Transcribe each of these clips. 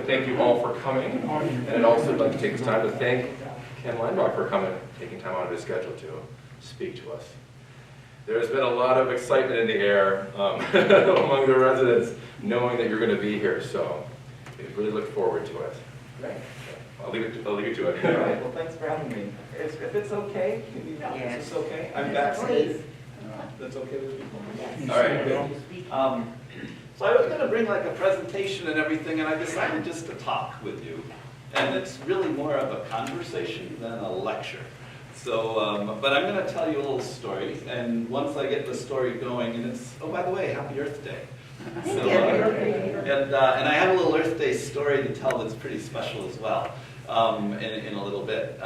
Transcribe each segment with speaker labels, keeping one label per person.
Speaker 1: thank you all for coming, and I'd also like to take this time to thank Ken Leinbach for coming, taking time out of his schedule to speak to us. There's been a lot of excitement in the air among the residents knowing that you're going to be here, so we really look forward to it.
Speaker 2: Great.
Speaker 1: I'll leave you to it.
Speaker 2: All right, well, thanks for having me. If it's okay,
Speaker 3: Yes.
Speaker 2: is this okay? I'm vaccinated. That's okay with people?
Speaker 3: Yes.
Speaker 2: All right, good. So I was going to bring like a presentation and everything, and I decided just to talk with you. And it's really more of a conversation than a lecture. So, but I'm going to tell you a little story, and once I get the story going, and it's, oh, by the way, Happy Earth Day. So, and I have a little Earth Day story to tell that's pretty special as well in a little bit.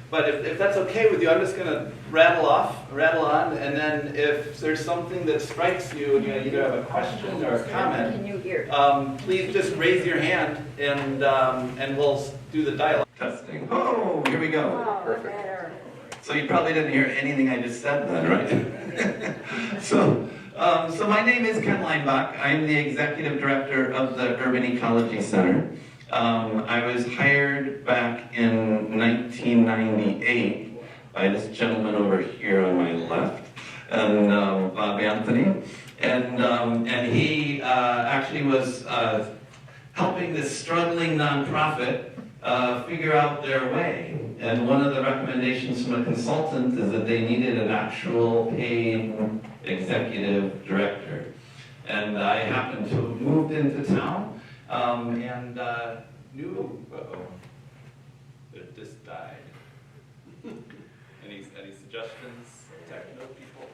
Speaker 2: But if that's okay with you, I'm just going to rattle on, and then if there's something that strikes you and you either have a question or a comment, please just raise your hand and we'll do the dialogue. Testing. Oh, here we go. Perfect. So you probably didn't hear anything I just said then, right? So my name is Ken Leinbach. I'm the executive director of the Urban Ecology Center. I was hired back in 1998 by this gentleman over here on my left, and Bob Anthony, and he actually was helping this struggling nonprofit figure out their way. And one of the recommendations from a consultant is that they needed an actual paid executive director. And I happened to have moved into town and knew, it just died. Any suggestions, technical people?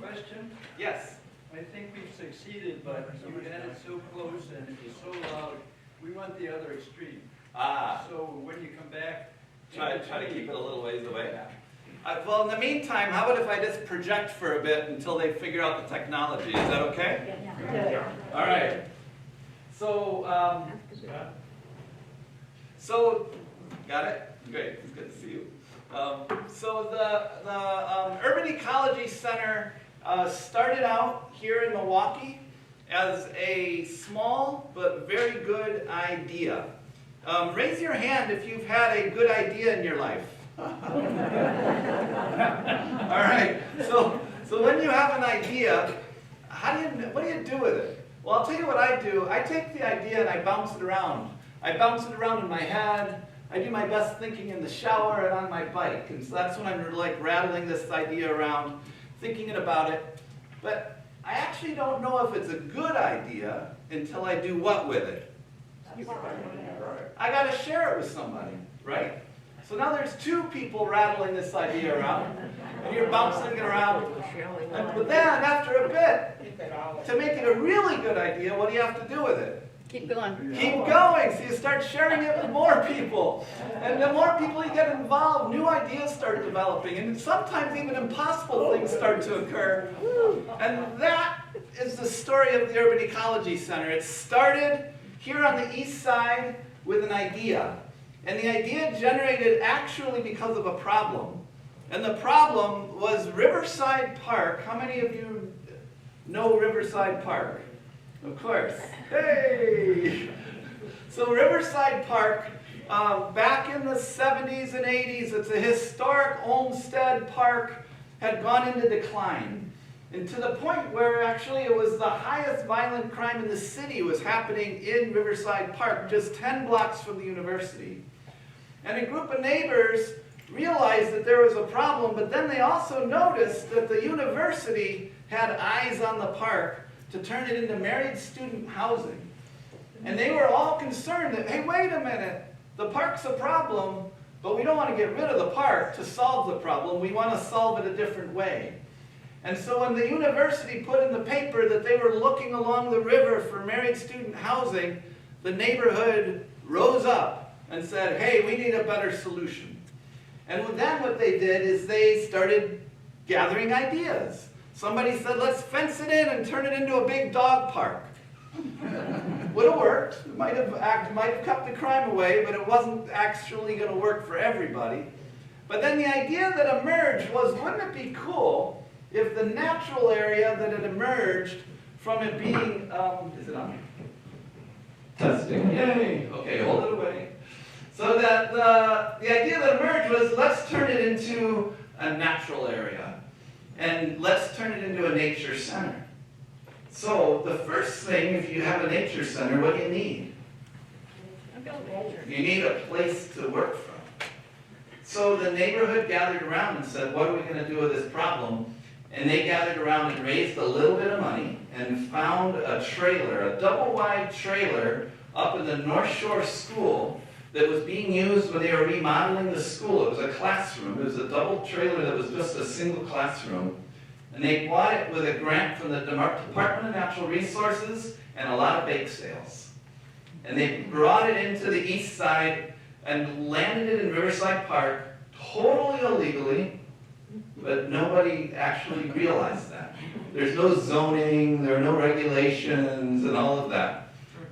Speaker 4: Question?
Speaker 2: Yes.
Speaker 4: I think we've succeeded, but you had it so close and it was so loud, we want the other extreme. So when you come back,
Speaker 2: Try to keep it a little ways away. Well, in the meantime, how about if I just project for a bit until they figure out the technology? Is that okay?
Speaker 3: Yeah.
Speaker 2: All right. So, got it? Great. It's good to see you. So the Urban Ecology Center started out here in Milwaukee as a small but very good idea. Raise your hand if you've had a good idea in your life. All right. So when you have an idea, what do you do with it? Well, I'll tell you what I do. I take the idea and I bounce it around. I bounce it around in my head. I do my best thinking in the shower and on my bike. And so that's when I'm like rattling this idea around, thinking about it. But I actually don't know if it's a good idea until I do what with it? I got to share it with somebody, right? So now there's two people rattling this idea around, and you're bouncing it around. But then, after a bit, to make it a really good idea, what do you have to do with it?
Speaker 3: Keep going.
Speaker 2: Keep going. So you start sharing it with more people. And the more people you get involved, new ideas start developing. And sometimes even impossible things start to occur. And that is the story of the Urban Ecology Center. It started here on the east side with an idea. And the idea generated actually because of a problem. And the problem was Riverside Park. How many of you know Riverside Park? Of course. Hey! So Riverside Park, back in the 70s and 80s, it's a historic Olmsted park, had gone into decline. And to the point where actually it was the highest violent crime in the city was happening in Riverside Park, just 10 blocks from the university. And a group of neighbors realized that there was a problem, but then they also noticed that the university had eyes on the park to turn it into married student housing. And they were all concerned that, hey, wait a minute, the park's a problem, but we don't want to get rid of the park to solve the problem. We want to solve it a different way. And so when the university put in the paper that they were looking along the river for married student housing, the neighborhood rose up and said, hey, we need a better solution. And then what they did is they started gathering ideas. Somebody said, let's fence it in and turn it into a big dog park. Would have worked. It might have kept the crime away, but it wasn't actually going to work for everybody. But then the idea that emerged was, wouldn't it be cool if the natural area that had emerged from it being, is it on? Testing, yay. Okay, hold it away. So that the idea that emerged was, let's turn it into a natural area. And let's turn it into a nature center. So the first thing, if you have a nature center, what do you need? You need a place to work from. So the neighborhood gathered around and said, what are we going to do with this problem? And they gathered around and raised a little bit of money and found a trailer, a double-wide trailer up in the North Shore School that was being used when they were remodeling the school. It was a classroom. It was a double trailer that was just a single classroom. And they bought it with a grant from the Department of Natural Resources and a lot of bake sales. And they brought it into the east side and landed it in Riverside Park, totally illegally, but nobody actually realized that. There's no zoning, there are no regulations, and all of that.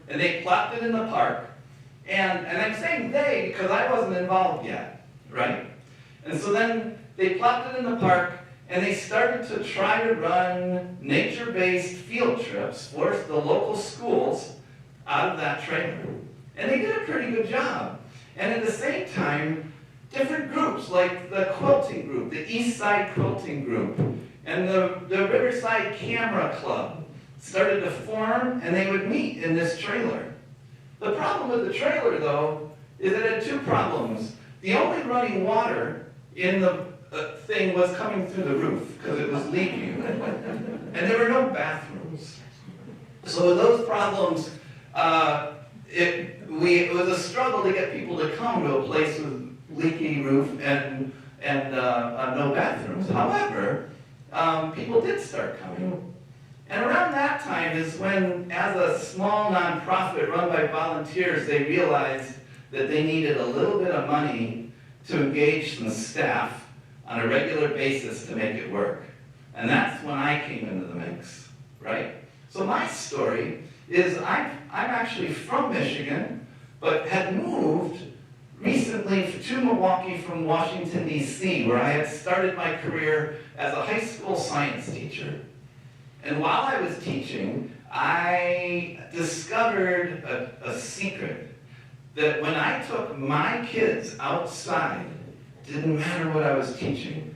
Speaker 2: And they plopped it in the park. And I'm saying they because I wasn't involved yet, right? And so then they plopped it in the park, and they started to try to run nature-based field trips for the local schools out of that trailer. And they did a pretty good job. And at the same time, different groups, like the quilting group, the East Side Quilting Group, and the Riverside Camera Club started to form, and they would meet in this trailer. The problem with the trailer, though, is it had two problems. The only running water in the thing was coming through the roof, because it was leaking. And there were no bathrooms. So with those problems, it was a struggle to get people to come to a place with leaky roof and no bathrooms. However, people did start coming. And around that time is when, as a small nonprofit run by volunteers, they realized that they needed a little bit of money to engage some staff on a regular basis to make it work. And that's when I came into the mix, right? So my story is I'm actually from Michigan, but had moved recently to Milwaukee from Washington, D.C., where I had started my career as a high school science teacher. And while I was teaching, I discovered a secret, that when I took my kids outside, it didn't matter what I was teaching.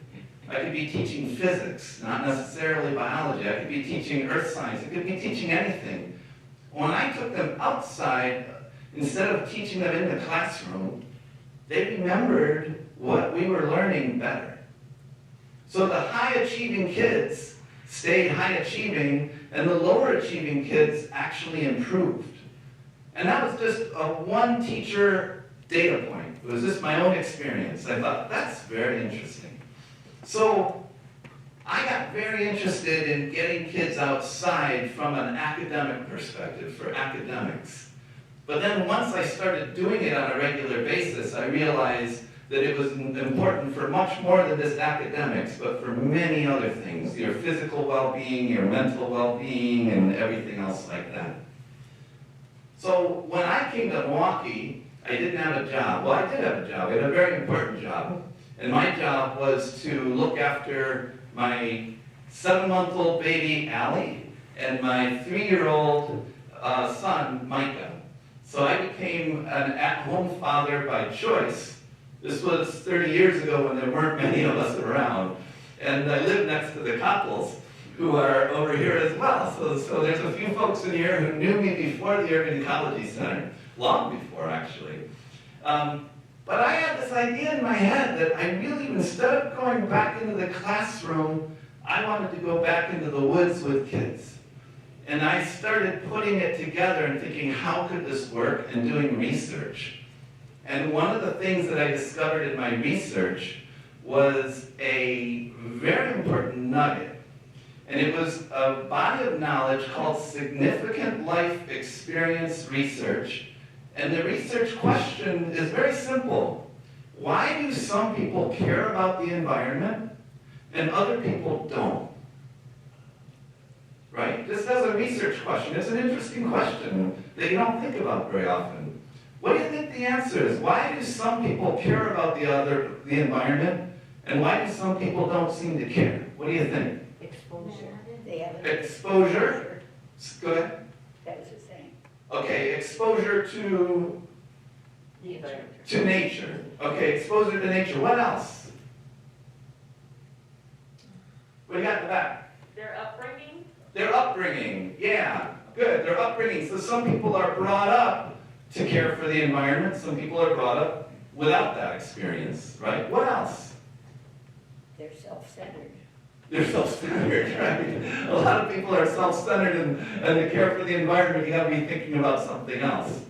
Speaker 2: I could be teaching physics, not necessarily biology. I could be teaching earth science. I could be teaching anything. When I took them outside, instead of teaching them in the classroom, they remembered what we were learning better. So the high-achieving kids stayed high-achieving, and the lower-achieving kids actually improved. And that was just a one-teacher data point. It was just my own experience. I thought, that's very interesting. So I got very interested in getting kids outside from an academic perspective, for academics. But then once I started doing it on a regular basis, I realized that it was important for much more than just academics, but for many other things, your physical well-being, your mental well-being, and everything else like that. So when I came to Milwaukee, I didn't have a job. Well, I did have a job. I had a very important job. And my job was to look after my 7-month-old baby, Allie, and my 3-year-old son, Micah. So I became an at-home father by choice. This was 30 years ago when there weren't many of us around. And I lived next to the Coppels, who are over here as well. So there's a few folks in here who knew me before the Urban Ecology Center, long before actually. But I had this idea in my head that I really, instead of going back into the classroom, I wanted to go back into the woods with kids. And I started putting it together and thinking, how could this work, and doing research. And one of the things that I discovered in my research was a very important nugget. And it was a body of knowledge called Significant Life Experience Research. And the research question is very simple. Why do some people care about the environment and other people don't? Right? Just as a research question, it's an interesting question that you don't think about very often. What do you think the answer is? Why do some people care about the environment, and why do some people don't seem to care? What do you think?
Speaker 3: Exposure.
Speaker 2: Exposure? Go ahead.
Speaker 3: That was the same.
Speaker 2: Okay, exposure to nature. Okay, exposure to nature. What else? What do you got in the back?
Speaker 3: Their upbringing?
Speaker 2: Their upbringing. Yeah, good. Their upbringing. So some people are brought up to care for the environment. Some people are brought up without that experience, right? What else?
Speaker 5: They're self-centered.
Speaker 2: They're self-centered, right? A lot of people are self-centered, and to care for the environment, you gotta be thinking about something else.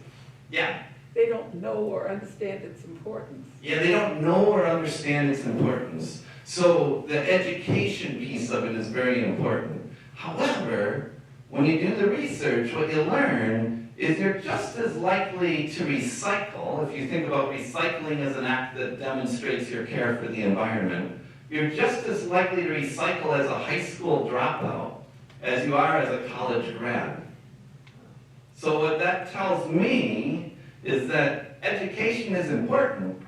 Speaker 2: Yeah.
Speaker 6: They don't know or understand its importance.
Speaker 2: Yeah, they don't know or understand its importance. So the education piece of it is very important. However, when you do the research, what you learn is you're just as likely to recycle. If you think about recycling as an act that demonstrates your care for the environment, you're just as likely to recycle as a high school dropout as you are as a college grad. So what that tells me is that education is important,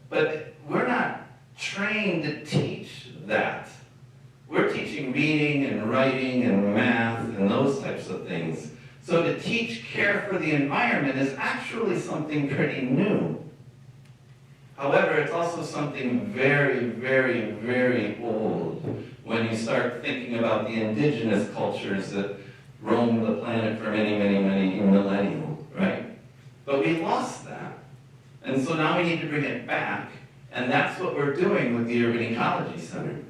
Speaker 2: but we're not trained to teach that. We're teaching reading and writing and math and those types of things. So to teach care for the environment is actually something pretty new. However, it's also something very, very, very old when you start thinking about the indigenous cultures that roamed the planet for many, many, many millennia, right? But we lost that. And so now we need to bring it back, and that's what we're doing with the Urban Ecology Center.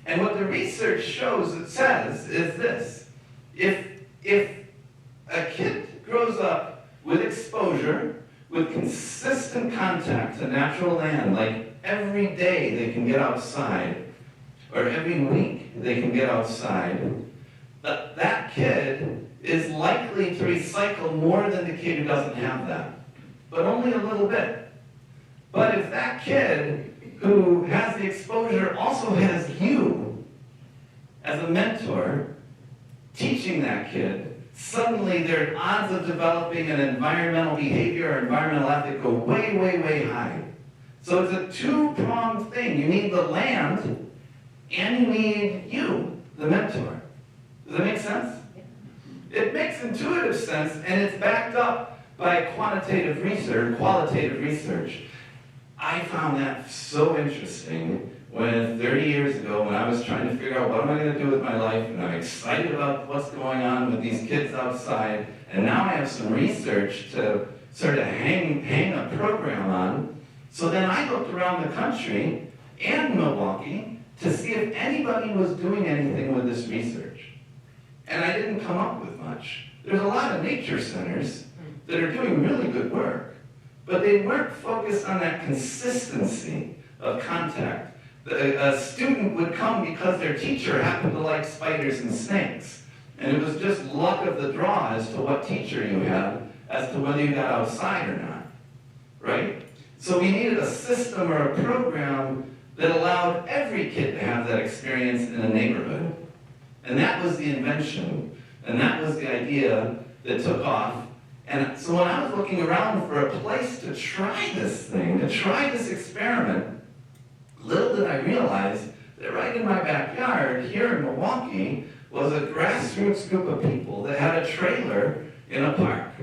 Speaker 2: And what the research shows, it says, is this. If a kid grows up with exposure, with consistent contact to natural land, like every day they can get outside, or every week they can get outside, that kid is likely to recycle more than the kid who doesn't have that, but only a little bit. But if that kid who has the exposure also has you as a mentor teaching that kid, suddenly their odds of developing an environmental behavior or environmental ethic go way, way, way high. So it's a two-pronged thing. You need the land, and you need you, the mentor. Does that make sense? It makes intuitive sense, and it's backed up by qualitative research. I found that so interesting when 30 years ago, when I was trying to figure out what am I going to do with my life, and I'm excited about what's going on with these kids outside, and now I have some research to sort of hang a program on. So then I looked around the country and Milwaukee to see if anybody was doing anything with this research. And I didn't come up with much. There's a lot of nature centers that are doing really good work, but they weren't focused on that consistency of contact. A student would come because their teacher happened to like spiders and snakes, and it was just luck of the draw as to what teacher you had, as to whether you got outside or not, right? So we needed a system or a program that allowed every kid to have that experience in a neighborhood. And that was the invention, and that was the idea that took off. And so when I was looking around for a place to try this thing, to try this experiment, little did I realize that right in my backyard here in Milwaukee was a grassroots group of people that had a trailer in a park.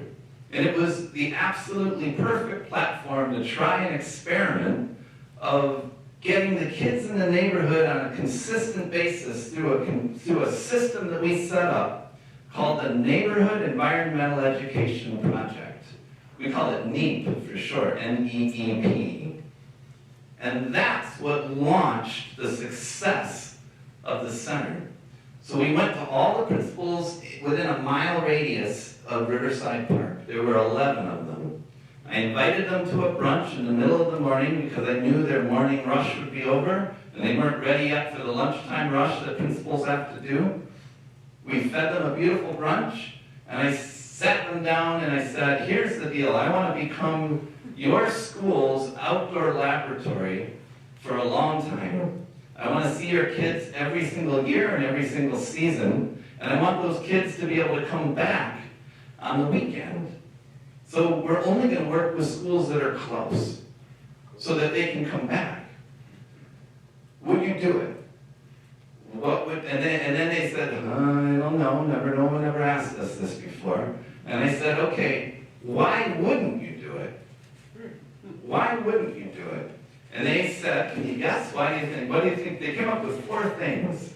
Speaker 2: And it was the absolutely perfect platform to try an experiment of getting the kids in the neighborhood on a consistent basis through a system that we set up called the Neighborhood Environmental Education Project. We call it NEEP for short, N-E-E-P. And that's what launched the success of the center. So we went to all the principals within a mile radius of Riverside Park. There were 11 of them. I invited them to a brunch in the middle of the morning because I knew their morning rush would be over and they weren't ready yet for the lunchtime rush that principals have to do. We fed them a beautiful brunch, and I sat them down and I said, here's the deal. I want to become your school's outdoor laboratory for a long time. I want to see your kids every single year and every single season, and I want those kids to be able to come back on the weekend. So we're only going to work with schools that are close so that they can come back. Would you do it? And then they said, I don't know, no one ever asked us this before.
Speaker 3: And I said, okay, why wouldn't you do it? Why wouldn't you do it? And they said, can you guess? Why do you think? What do you think? They came up with 4 things.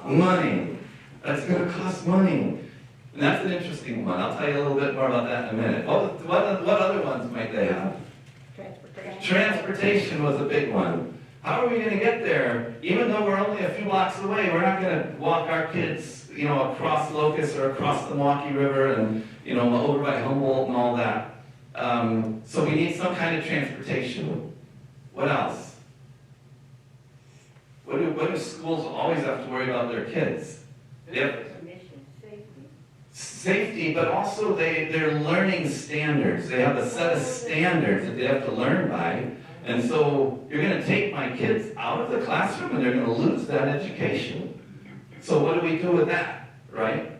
Speaker 3: Money. That's going to cost money. And that's an interesting one. I'll tell you a little bit more about that in a minute. What other ones might they have?
Speaker 5: Transportation.
Speaker 3: Transportation was a big one. How are we going to get there? Even though we're only a few blocks away, we're not going to walk our kids, across Locust or across the Milwaukee River and, over by Humboldt and all that. So we need some kind of transportation. What else? What do schools always have to worry about their kids? They have safety, but also they're learning standards. They have a set of standards that they have to learn by. And so you're going to take my kids out of the classroom and they're going to lose that education. So what do we do with that, right?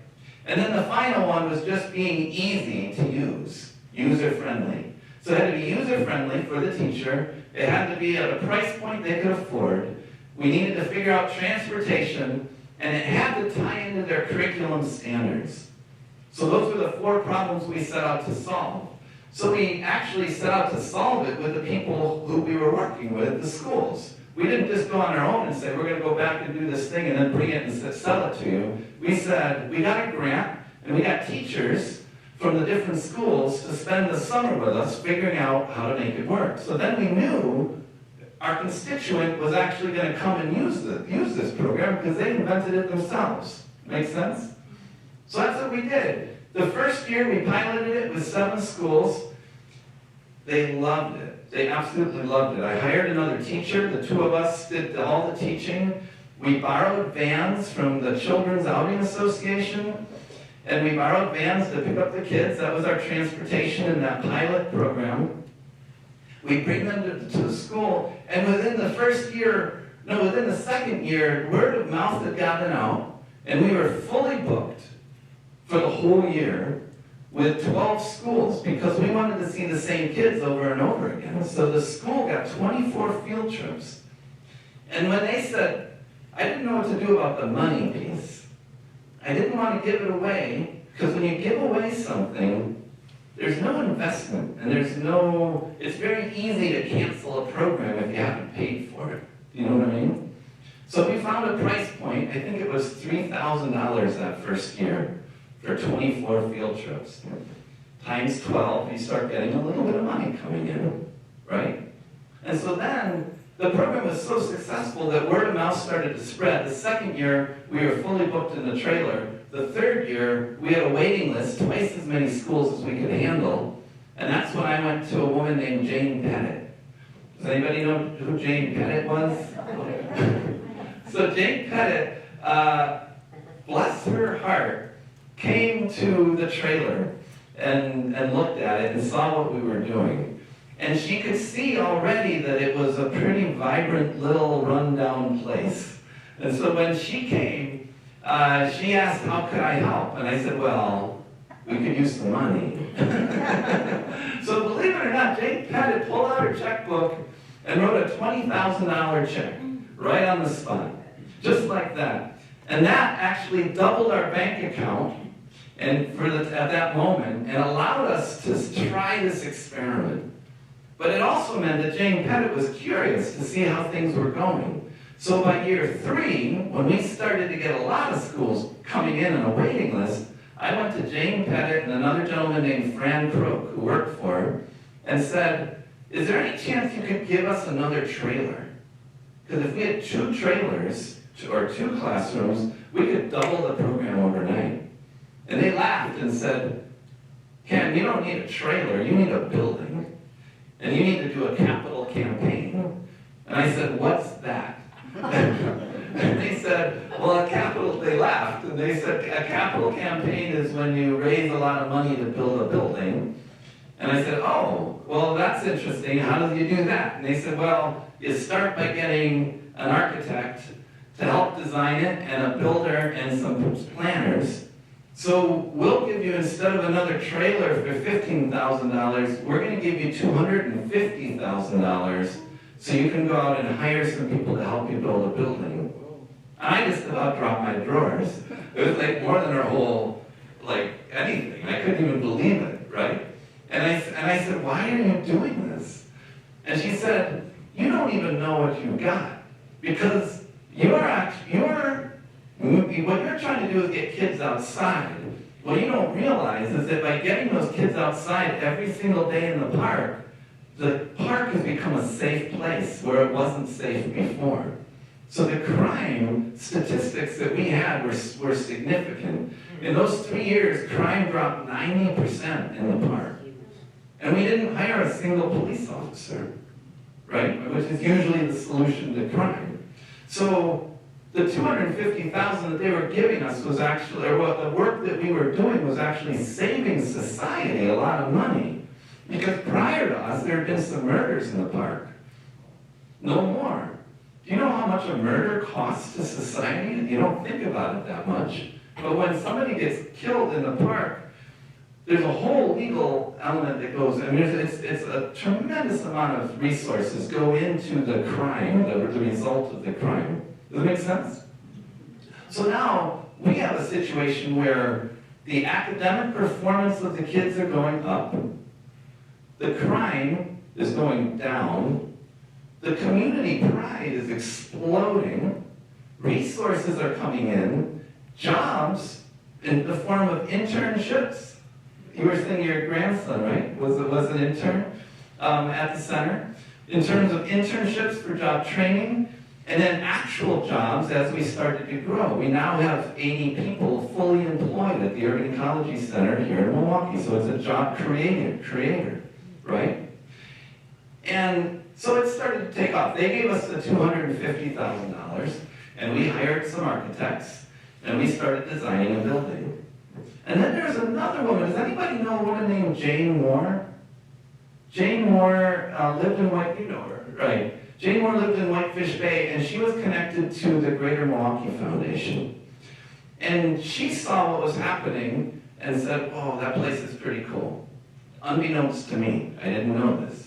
Speaker 3: And then the final one was just being easy to use, user-friendly. So it had to be user-friendly for the teacher. It had to be at a price point they could afford. We needed to figure out transportation, and it had to tie into their curriculum standards. So those were the 4 problems we set out to solve. So we actually set out to solve it with the people who we were working with, the schools. We didn't just go on our own and say, we're going to go back and do this thing and then bring it and sell it to you. We said, we got a grant, and we got teachers from the different schools to spend the summer with us figuring out how to make it work. So then we knew our constituent was actually going to come and use this program because they invented it themselves. Make sense? So that's what we did. The first year we piloted it with 7 schools. They loved it. They absolutely loved it. I hired another teacher. The 2 of us did all the teaching. We borrowed vans from the Children's Outing Association, and we borrowed vans to pick up the kids. That was our transportation in that pilot program. We bring them to the school, and within the second year, word of mouth had gotten out, and we were fully booked for the whole year with 12 schools because we wanted to see the same kids over and over again. So the school got 24 field trips. And when they said, I didn't know what to do about the money piece. I didn't want to give it away because when you give away something, there's no investment, and it's very easy to cancel a program if you haven't paid for it. Do you know what I mean? So we found a price point. I think it was $3,000 that first year for 24 field trips. Times 12, you start getting a little bit of money coming in, right? And so then the program was so successful that word of mouth started to spread. The second year, we were fully booked in the trailer. The third year, we had a waiting list, twice as many schools as we could handle. And that's when I went to a woman named Jane Pettit. Does anybody know who Jane Pettit was? So Jane Pettit, bless her heart, came to the trailer and looked at it and saw what we were doing. And she could see already that it was a pretty vibrant little rundown place. And so when she came, she asked, how could I help? And I said, well, we could use some money. So believe it or not, Jane Pettit pulled out her checkbook and wrote a $20,000 check right on the spot, just like that. And that actually doubled our bank account and at that moment and allowed us to try this experiment. But it also meant that Jane Pettit was curious to see how things were going. So by year 3, when we started to get a lot of schools coming in on a waiting list, I went to Jane Pettit and another gentleman named Fran Crook, who worked for her, and said, is there any chance you could give us another trailer? Because if we had 2 trailers or 2 classrooms, we could double the program overnight. And they laughed and said, Ken, you don't need a trailer, you need a building. And you need to do a capital campaign. And I said, what's that? And they said, well, they laughed, and they said, a capital campaign is when you raise a lot of money to build a building. And I said, oh, well, that's interesting. How do you do that? And they said, well, you start by getting an architect to help design it, and a builder, and some planners. So we'll give you, instead of another trailer for $15,000, we're going to give you $250,000 so you can go out and hire some people to help you build a building. I just about dropped my drawers. It was like more than our whole like anything. I couldn't even believe it, right? And I said, why are you doing this? And she said, you don't even know what you got. Because what you're trying to do is get kids outside. What you don't realize is that by getting those kids outside every single day in the park has become a safe place where it wasn't safe before. So the crime statistics that we had were significant. In those 3 years, crime dropped 90% in the park. And we didn't hire a single police officer, right? Which is usually the solution to crime. So the $250,000 that they were giving us was actually, or what the work that we were doing was actually saving society a lot of money. Because prior to us, there had been some murders in the park. No more. Do you know how much a murder costs to society? You don't think about it that much. But when somebody gets killed in the park, there's a whole legal element that goes, I mean, it's a tremendous amount of resources go into the crime, the result of the crime. Does that make sense? So now, we have a situation where the academic performance of the kids are going up, the crime is going down, the community pride is exploding, resources are coming in, jobs in the form of internships. You were saying your grandson, right, was an intern at the center. In terms of internships for job training, and then actual jobs as we started to grow. We now have 80 people fully employed at the Urban Ecology Center here in Milwaukee. So it's a job creator, right? And so it started to take off. They gave us the $250,000, and we hired some architects, and we started designing a building. And then there's another woman. Does anybody know a woman named Jane Moore? Jane Moore lived in you know her, right? Jane Moore lived in Whitefish Bay, and she was connected to the Greater Milwaukee Foundation. And she saw what was happening and said, oh, that place is pretty cool. Unbeknownst to me, I didn't know this.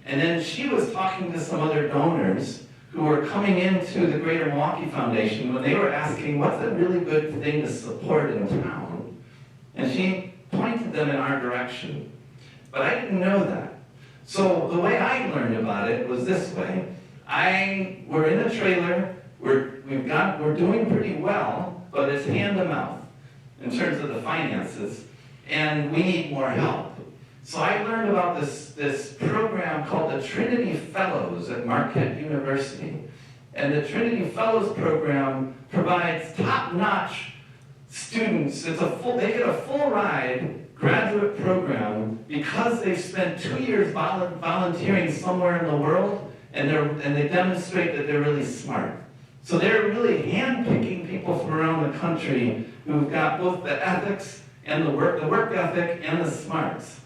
Speaker 3: And then she was talking to some other donors who were coming into the Greater Milwaukee Foundation when they were asking, what's a really good thing to support in town? And she pointed them in our direction. But I didn't know that. So the way I learned about it was this way. We're in a trailer, we're doing pretty well, but it's hand to mouth in terms of the finances, and we need more help. So I learned about this program called the Trinity Fellows at Marquette University. And the Trinity Fellows program provides top-notch students. They get a full ride graduate program because they've spent 2 years volunteering somewhere in the world, and they demonstrate that they're really smart. So they're really handpicking people from around the country who've got both the ethics and the work ethic and the smarts.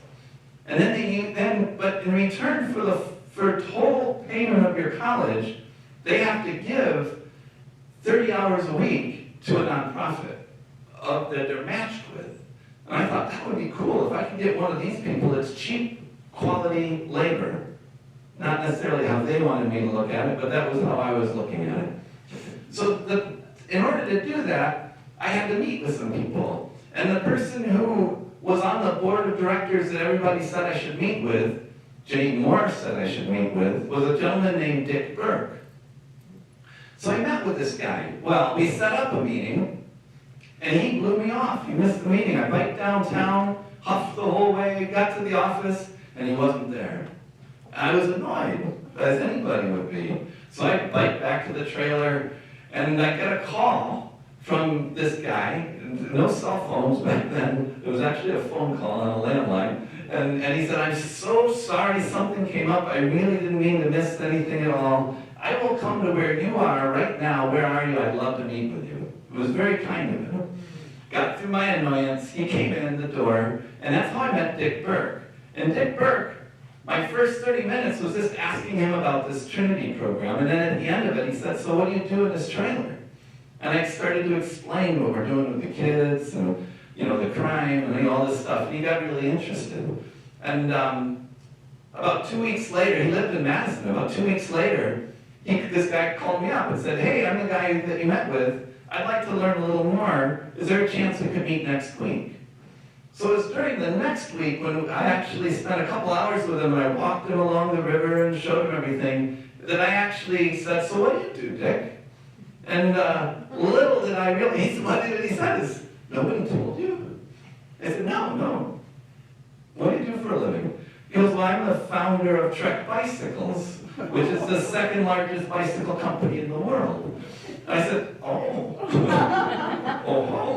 Speaker 3: And then but in return for total payment of your college, they have to give 30 hours a week to a nonprofit that they're matched with. And I thought that would be cool if I could get one of these people that's cheap, quality labor. Not necessarily how they wanted me to look at it, but that was how I was looking at it. So in order to do that, I had to meet with some people. And the person who was on the board of directors that everybody said I should meet with, Jane Moore said I should meet with, was a gentleman named Dick Burke. So I met with this guy. Well, we set up a meeting, and he blew me off. He missed the meeting. I biked downtown, huffed the whole way, got to the office, and he wasn't there. I was annoyed, as anybody would be. So I biked back to the trailer, and I get a call from this guy. No cell phones back then. It was actually a phone call on a landline. And he said, I'm so sorry something came up. I really didn't mean to miss anything at all. I will come to where you are right now. Where are you? I'd love to meet with you. It was very kind of him. Got through my annoyance. He came in the door. And that's how I met Dick Burke. And Dick Burke, my first 30 minutes was just asking him about this Trinity program. And then at the end of it, he said, so what do you do in this trailer? And I started to explain what we're doing with the kids and, the crime and all this stuff. And he got really interested. And about 2 weeks later, he lived in Madison. About 2 weeks later, this guy called me up and said, hey, I'm the guy that you met with. I'd like to learn a little more. Is there a chance we could meet next week? So it was during the next week when I actually spent a couple hours with him and I walked him along the river and showed him everything, that I actually said, so what do you do, Dick? And little did I realize, what he said is, nobody told you? I said, no. What do you do for a living? He goes, well, I'm the founder of Trek Bicycles, which is the second largest bicycle company in the world. I said, oh,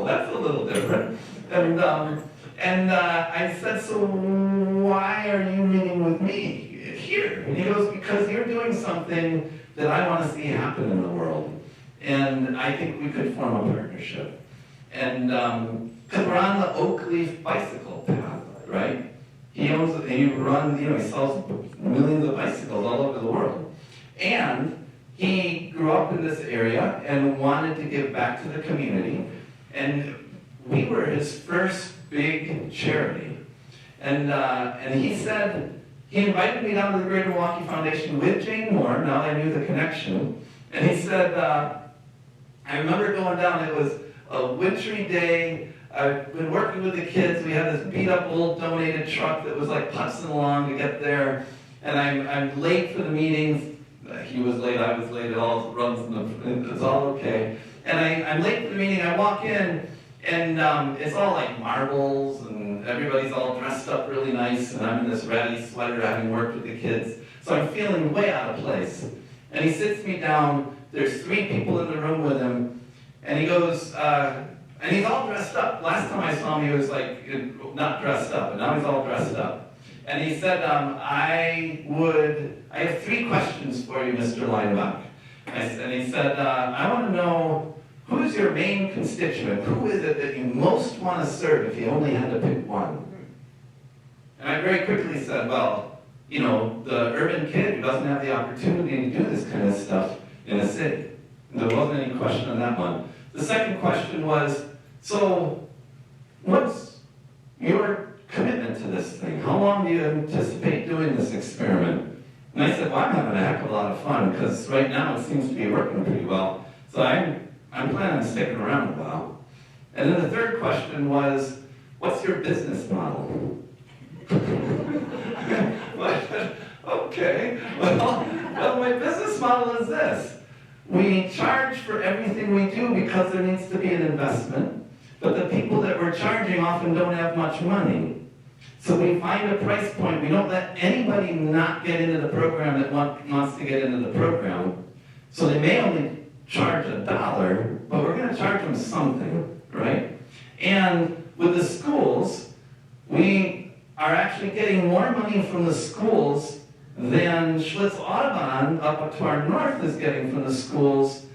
Speaker 3: that's a little different. And I said, so why are you meeting with me here? And he goes, because you're doing something that I want to see happen in the world. And I think we could form a partnership. And because we're on the oak leaf bicycle path, right? He owns, he runs, he sells millions of bicycles all over the world. And he grew up in this area and wanted to give back to the community. And we were his first big charity. And he said, he invited me down to the Greater Milwaukee Foundation with Jane Moore. Now I knew the connection. And he said, I remember going down, it was a wintry day. I've been working with the kids. We had this beat up old donated truck that was like putzing along to get there. And I'm late for the meetings. He was late, I was late, it all runs it's all okay. And I'm late for the meeting, I walk in, and it's all like marbles, and everybody's all dressed up really nice, and I'm in this ratty sweater having worked with the kids. So I'm feeling way out of place. And he sits me down, there's 3 people in the room with him, and he goes, and he's all dressed up. Last time I saw him, he was like, not dressed up, but now he's all dressed up. And he said, I have 3 questions for you, Mr. Leinbach. And he said, I want to know, who's your main constituent? Who is it that you most want to serve if you only had to pick one? And I very quickly said, well, the urban kid who doesn't have the opportunity to do this kind of stuff in a city. There wasn't any question on that one. The second question was, so what's your commitment to this thing? How long do you anticipate doing this experiment? And I said, well, I'm having a heck of a lot of fun, because right now it seems to be working pretty well. So I'm planning on sticking around a while. And then the third question was, what's your business model? Okay, well, my business model is this. We charge for everything we do because there needs to be an investment, but the people that we're charging often don't have much money. So we find a price point. We don't let anybody not get into the program that wants to get into the program. So they may only charge $1, but we're going to charge them something, right? And with the schools, we are actually getting more money from the schools than Schlitz Audubon up to our north is getting from the schools.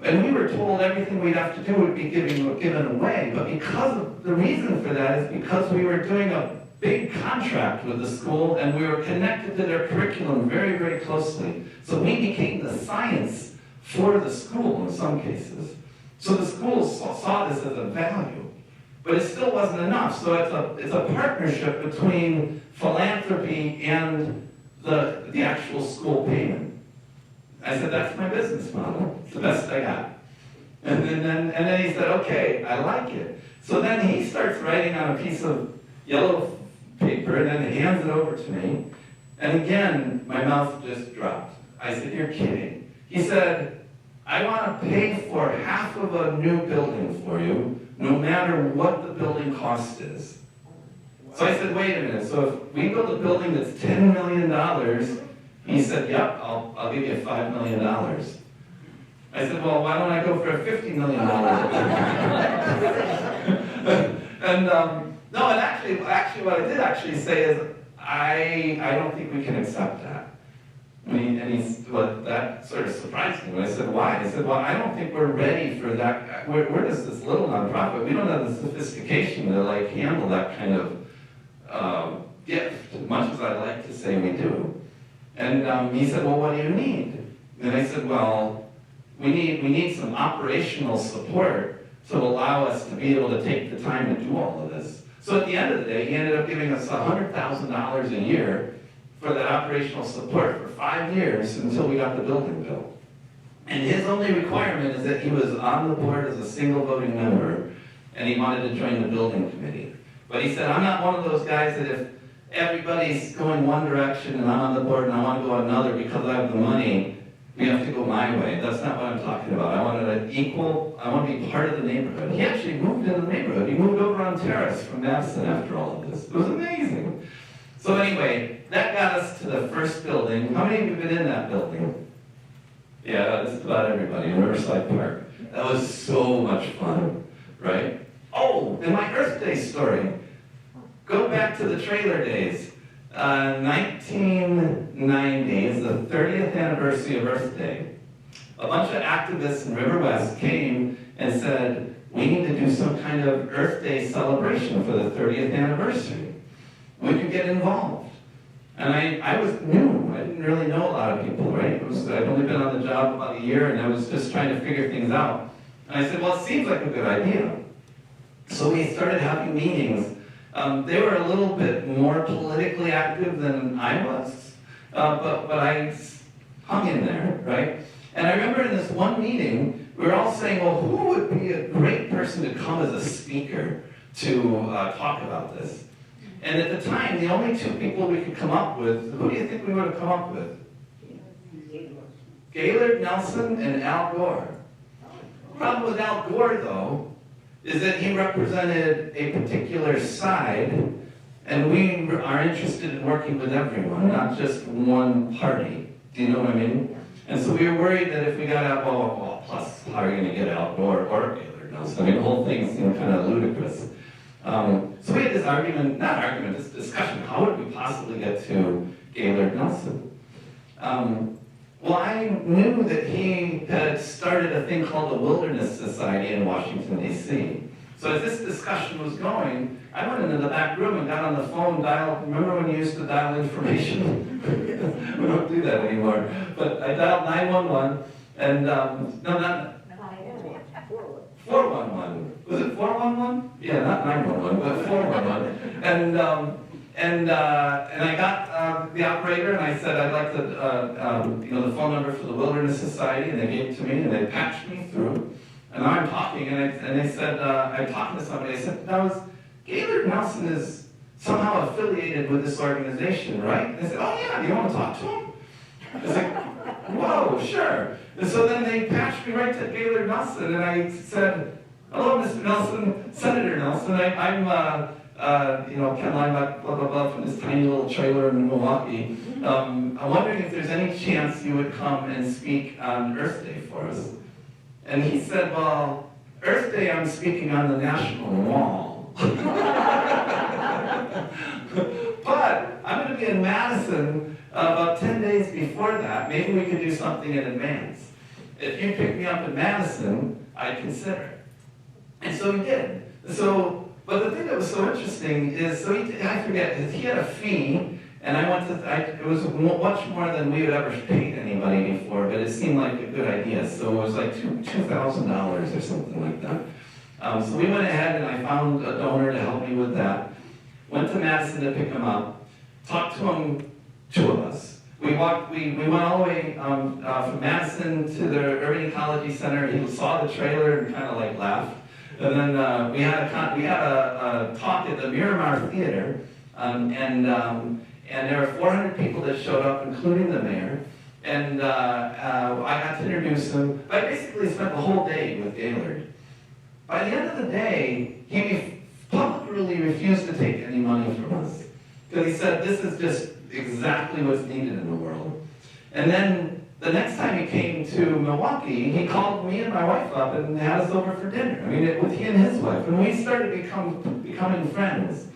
Speaker 3: And we were told everything we'd have to do would be given away. But because of the reason for that is because we were doing a big contract with the school and we were connected to their curriculum very, very closely. So we became the science for the school in some cases. So the schools saw this as a value. But it still wasn't enough. So it's a partnership between philanthropy and the actual school payment. I said, that's my business model. It's the best I got. And then he said, okay, I like it. So then he starts writing on a piece of yellow paper and then hands it over to me. And again, my mouth just dropped. I said, you're kidding. He said, I want to pay for half of a new building for you, no matter what the building cost is. So I said, wait a minute, so if we build a building that's $10 million, he said, yep, I'll give you $5 million. I said, well, why don't I go for $50 million? And no, and actually what I did actually say is, I don't think we can accept that. I mean, that sort of surprised me when I said, why? I said, well, I don't think we're ready for that. We're just this little nonprofit. We don't have the sophistication to handle that kind of gift, as much as I'd like to say we do. And he said, well, what do you need? And I said, well, we need some operational support to allow us to be able to take the time to do all of this. So at the end of the day, he ended up giving us $100,000 a year for that operational support for 5 years until we got the building built. And his only requirement is that he was on the board as a single voting member, and he wanted to join the building committee. But he said, I'm not one of those guys that if everybody's going one direction and I'm on the board and I want to go another because I have the money, we have to go my way. That's not what I'm talking about. I wanted I want to be part of the neighborhood. He actually moved into the neighborhood. He moved over on Terrace from Madison after all of this. It was amazing. So anyway, that got us to the first building. How many of you have been in that building? Yeah, just about everybody in Riverside Park. That was so much fun, right? Oh, and my Earth Day story. Go back to the trailer days. 1990 is the 30th anniversary of Earth Day. A bunch of activists in River West came and said, we need to do some kind of Earth Day celebration for the 30th anniversary. Would you get involved? And I was new. I didn't really know a lot of people, right? I'd only been on the job about a year, and I was just trying to figure things out. And I said, well, it seems like a good idea. So we started having meetings. They were a little bit more politically active than I was, but I hung in there, right? And I remember in this one meeting, we were all saying, well, who would be a great person to come as a speaker to talk about this? And at the time, the only two people we could come up with, who do you think we would have come up with? Gaylord Nelson and Al Gore. The problem with Al Gore, though, is that he represented a particular side, and we are interested in working with everyone, not just one party. Do you know what I mean? And so we were worried that if we got Al Gore, plus how are you going to get Al Gore or Gaylord Nelson? I mean, the whole thing seemed kind of ludicrous. So we had this this discussion. How would we possibly get to Gaylord Nelson? Well, I knew that he had started a thing called the Wilderness Society in Washington, D.C. So as this discussion was going, I went into the back room and got on the phone, remember when you used to dial information? We don't do that anymore. But I dialed 911, and, no, not 411. Was it 411? Yeah, not 911, but 411. And I got the operator, and I said, I'd like the phone number for the Wilderness Society, and they gave it to me, and they patched me through. And now I'm talking, and they said, I'm talking to somebody, they said, Gaylord Nelson is somehow affiliated with this organization, right? And they said, oh yeah, do you want to talk to him? I was like, whoa, sure. And so then they patched me right to Gaylord Nelson, and I said, hello, Mr. Nelson, Senator Nelson, I'm Ken Lineback, blah, blah, blah, from this tiny little trailer in Milwaukee. I'm wondering if there's any chance you would come and speak on Earth Day for us. And he said, well, Earth Day I'm speaking on the National Mall. But I'm going to be in Madison about 10 days before that. Maybe we could do something in advance. If you pick me up in Madison, I'd consider it. And so he did. But the thing that was so interesting is, he had a fee, and it was much more than we had ever paid anybody before, but it seemed like a good idea. So it was like $2,000 or something like that. So we went ahead and I found a donor to help me with that. Went to Madison to pick him up, talked to him, two of us. We went all the way from Madison to the Urban Ecology Center. He saw the trailer and kind of like laughed. And then we had a talk at the Miramar Theater, and there were 400 people that showed up, including the mayor. And I got to introduce him. I basically spent the whole day with Gaylord. By the end of the day, he publicly refused to take any money from us, because he said this is just exactly what's needed in the world. And then the next time he came to Milwaukee, he called me and my wife up and had us over for dinner. I mean, with he and his wife, and we started becoming friends.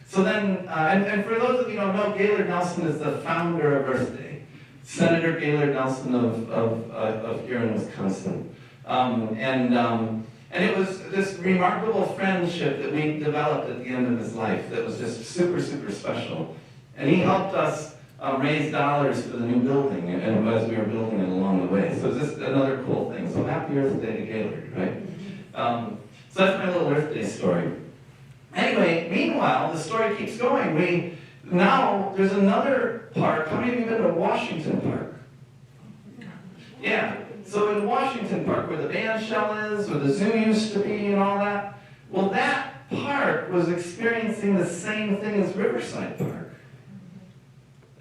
Speaker 3: So then, and for those of you who don't know, Gaylord Nelson is the founder of Earth Day, Senator Gaylord Nelson of here in Wisconsin, and it was this remarkable friendship that we developed at the end of his life that was just super, super special. And he helped us raise dollars for the new building, and as we were building it along the way. So it's just another cool thing. So happy Earth Day to Gaylord, right? So that's my little Earth Day story. Anyway, meanwhile, the story keeps going. Now there's another park. How many of you have been to Washington Park? Yeah. So in Washington Park, where the band shell is, where the zoo used to be and all that, well, that park was experiencing the same thing as Riverside Park.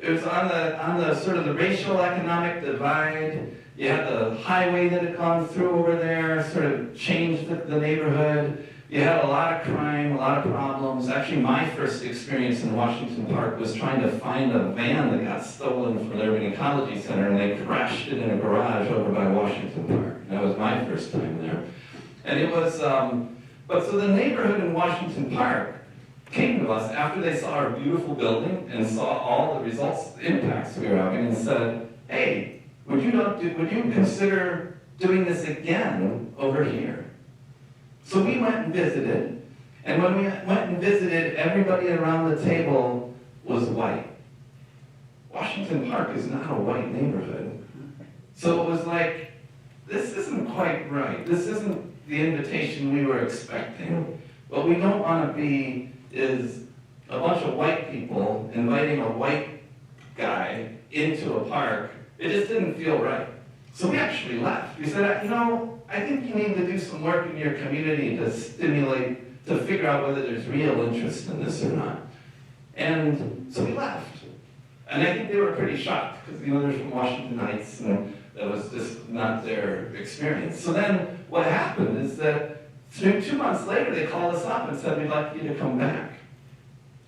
Speaker 3: It was on the sort of the racial economic divide. You had the highway that had gone through over there, sort of changed the neighborhood. You had a lot of crime, a lot of problems. Actually, my first experience in Washington Park was trying to find a van that got stolen from the Urban Ecology Center, and they crashed it in a garage over by Washington Park. That was my first time there. And it was, but so the neighborhood in Washington Park came to us after they saw our beautiful building and saw all the results, the impacts we were having, and said, hey, would you consider doing this again over here? So we went and visited, and when we went and visited, everybody around the table was white. Washington Park is not a white neighborhood. So it was like, this isn't quite right. This isn't the invitation we were expecting. What we don't want to be is a bunch of white people inviting a white guy into a park. It just didn't feel right. So we actually left. We said, you know, I think you need to do some work in your community to stimulate, to figure out whether there's real interest in this or not. And so we left. And I think they were pretty shocked, because, you know, they're from Washington Heights, and that was just not their experience. So then what happened is that 2 months later, they called us up and said, we'd like you to come back.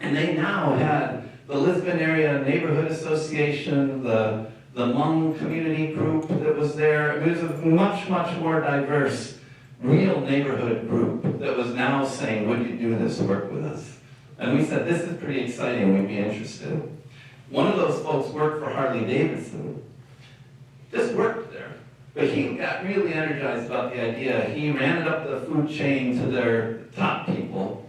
Speaker 3: And they now had the Lisbon Area Neighborhood Association, the Hmong community group that was there. It was a much, much more diverse, real neighborhood group that was now saying, would you do this work with us? And we said, this is pretty exciting, we'd be interested. One of those folks worked for Harley-Davidson, just worked there. But he got really energized about the idea. He ran it up the food chain to their top people,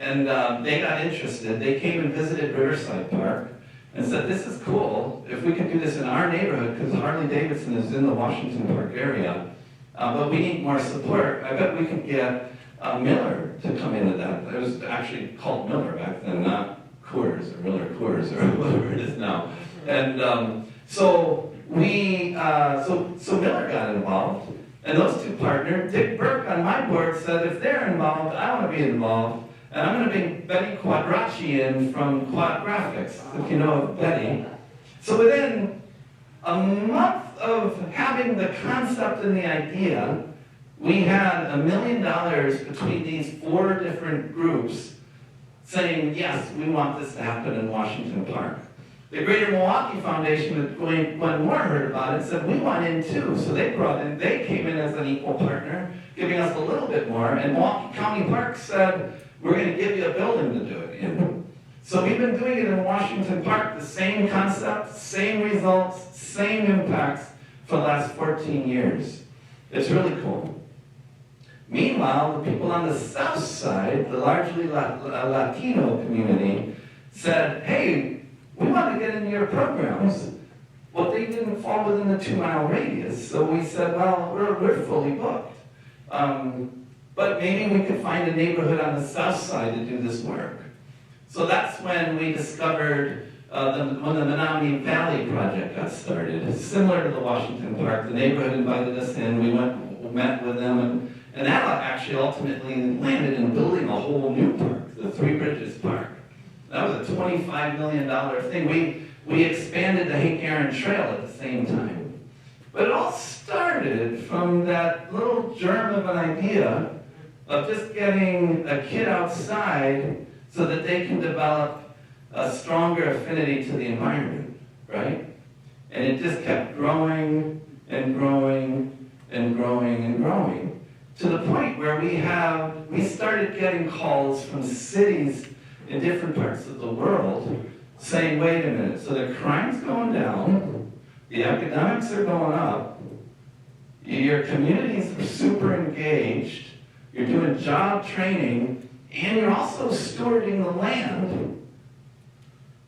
Speaker 3: and they got interested. They came and visited Riverside Park and said, this is cool, if we could do this in our neighborhood, because Harley-Davidson is in the Washington Park area, but we need more support. I bet we could get Miller to come into that. It was actually called Miller back then, not Coors or Miller Coors or whatever it is now. And so Miller got involved, and those two partnered. Dick Burke on my board said, if they're involved, I want to be involved. And I'm going to bring Betty Quadracci in from Quad Graphics, if you know of Betty. So within a month of having the concept and the idea, we had $1 million between these 4 different groups saying, yes, we want this to happen in Washington Park. The Greater Milwaukee Foundation, when Moore heard about it, said, we want in too. So they came in as an equal partner, giving us a little bit more, and Milwaukee County Parks said, we're going to give you a building to do it in. So we've been doing it in Washington Park, the same concept, same results, same impacts for the last 14 years. It's really cool. Meanwhile, the people on the south side, the largely Latino community, said, hey, we want to get into your programs. Well, they didn't fall within the 2-mile radius, so we said, well, we're fully booked. But maybe we could find a neighborhood on the south side to do this work. So that's when we discovered when the Menominee Valley project got started. Similar to the Washington Park, the neighborhood invited us in, we met with them, and that actually ultimately landed in building a whole new park, the Three Bridges Park. That was a $25 million thing. We expanded the Hank Aaron Trail at the same time. But it all started from that little germ of an idea of just getting a kid outside so that they can develop a stronger affinity to the environment, right? And it just kept growing and growing and growing and growing to the point where we started getting calls from cities in different parts of the world saying, wait a minute, so the crime's going down, the academics are going up, your communities are super engaged, you're doing job training, and you're also stewarding the land.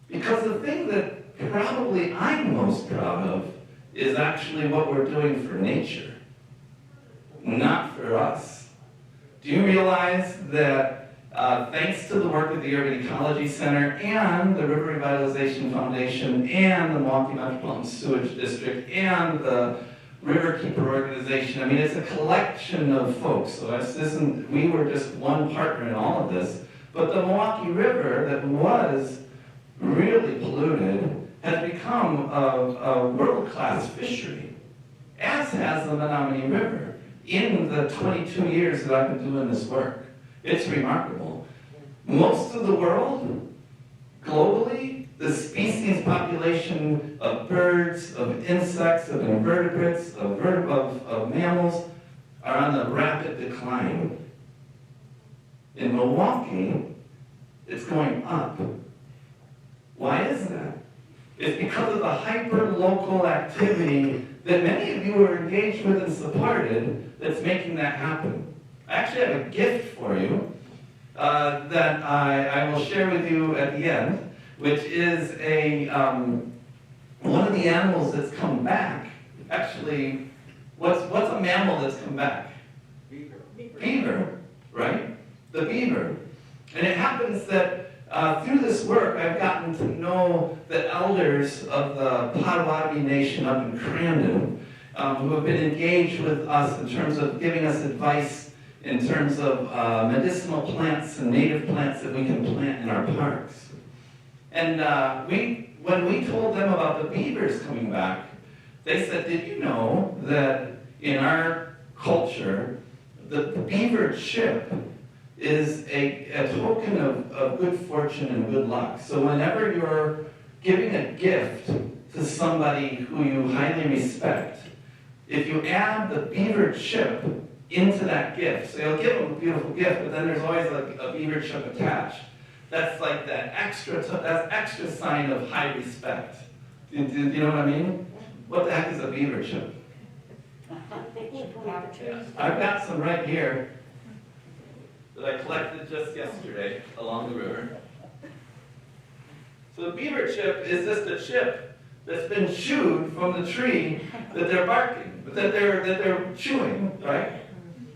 Speaker 3: Because the thing that probably I'm most proud of is actually what we're doing for nature, not for us. Do you realize that thanks to the work of the Urban Ecology Center and the River Revitalization Foundation and the Milwaukee Metropolitan Sewage District and the Riverkeeper organization. I mean, it's a collection of folks. So we were just one partner in all of this. But the Milwaukee River that was really polluted has become a world-class fishery, as has the Menominee River, in the 22 years that I've been doing this work. It's remarkable. Most of the world, globally, the species population of birds, of insects, of invertebrates, of mammals are on the rapid decline. In Milwaukee, it's going up. Why is that? It's because of the hyper-local activity that many of you are engaged with and supported that's making that happen. I actually have a gift for you that I will share with you at the end, which is one of the animals that's come back. Actually, what's a mammal that's come back?
Speaker 4: Beaver.
Speaker 3: Beaver, right? The beaver. And it happens that through this work, I've gotten to know the elders of the Potawatomi Nation up in Crandon, who have been engaged with us in terms of giving us advice in terms of medicinal plants and native plants that we can plant in our parks. And when we told them about the beavers coming back, they said, did you know that in our culture, the beaver chip is a token of good fortune and good luck. So whenever you're giving a gift to somebody who you highly respect, if you add the beaver chip into that gift, so you'll give them a beautiful gift, but then there's always a beaver chip attached. That's like that extra sign of high respect. Do you know what I mean? What the heck is a beaver chip? I've got some right here that I collected just yesterday along the river. So the beaver chip is just a chip that's been chewed from the tree that they're barking, that they're chewing, right?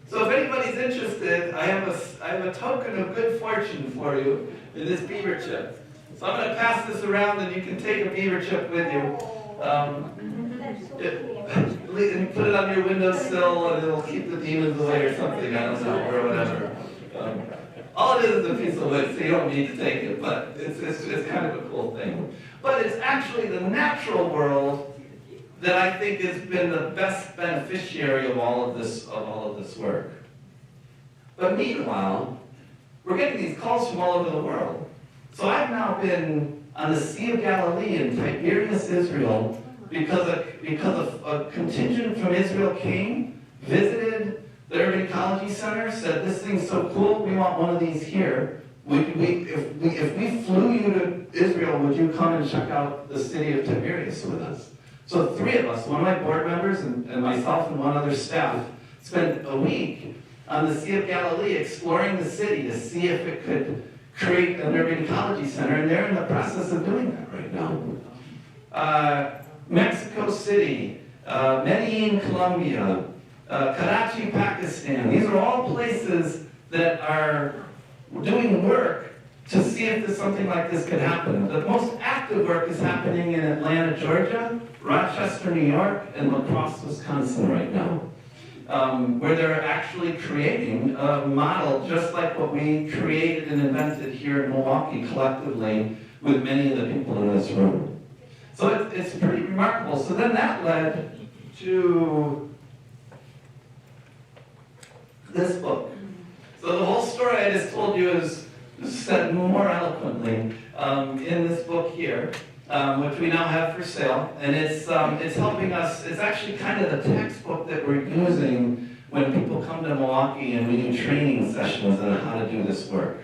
Speaker 3: So if anybody's interested, I have a token of good fortune for you in this beaver chip. So I'm going to pass this around, and you can take a beaver chip with you. And put it on your windowsill, and it'll keep the demons away or something. I don't know, or whatever. All it is a piece of wood, so you don't need to take it, but it's kind of a cool thing. But it's actually the natural world that I think has been the best beneficiary of all of this work. But meanwhile, we're getting these calls from all over the world. So I've now been on the Sea of Galilee in Tiberias, Israel, because a contingent from Israel came, visited the Urban Ecology Center, said, this thing's so cool, we want one of these here. If we flew you to Israel, would you come and check out the city of Tiberias with us? So 3 of us, one of my board members and myself and one other staff, spent a week on the Sea of Galilee exploring the city to see if it could create an urban ecology center, and they're in the process of doing that right now. Mexico City, Medellin, Colombia, Karachi, Pakistan. These are all places that are doing work to see if something like this could happen. The most active work is happening in Atlanta, Georgia, Rochester, New York, and La Crosse, Wisconsin right now, where they're actually creating a model just like what we created and invented here in Milwaukee collectively with many of the people in this room. So it's pretty remarkable. So then that led to this book. So the whole story I just told you is said more eloquently in this book here, which we now have for sale. And it's helping us, it's actually kind of the textbook that we're using when people come to Milwaukee and we do training sessions on how to do this work.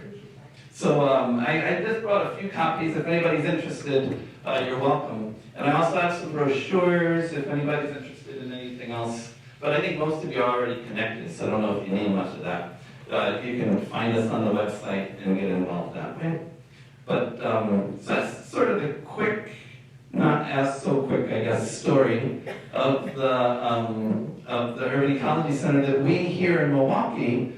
Speaker 3: So I just brought a few copies. If anybody's interested, you're welcome. And I also have some brochures if anybody's interested in anything else. But I think most of you are already connected, so I don't know if you need much of that. You can find us on the website and get involved that way. But so that's sort of the quick, not as so quick, I guess, story of the Urban Ecology Center that we here in Milwaukee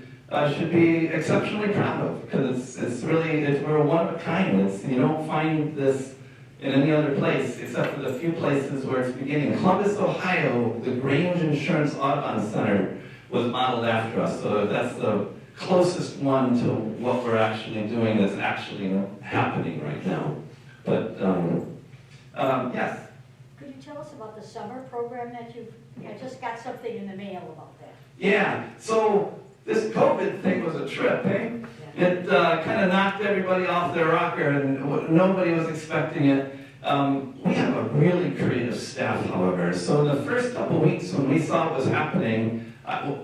Speaker 3: should be exceptionally proud of, because we're one of a kind. You don't find this in any other place, except for the few places where it's beginning. Columbus, Ohio, the Grange Insurance Audubon Center was modeled after us, so that's the closest one to what we're actually doing that's actually happening right now. But, yes?
Speaker 5: Could you tell us about the summer program that I just got something in the mail about that.
Speaker 3: Yeah, so this COVID thing was a trip, eh? It kind of knocked everybody off their rocker, and nobody was expecting it. We have a really creative staff, however. So in the first couple of weeks when we saw what was happening,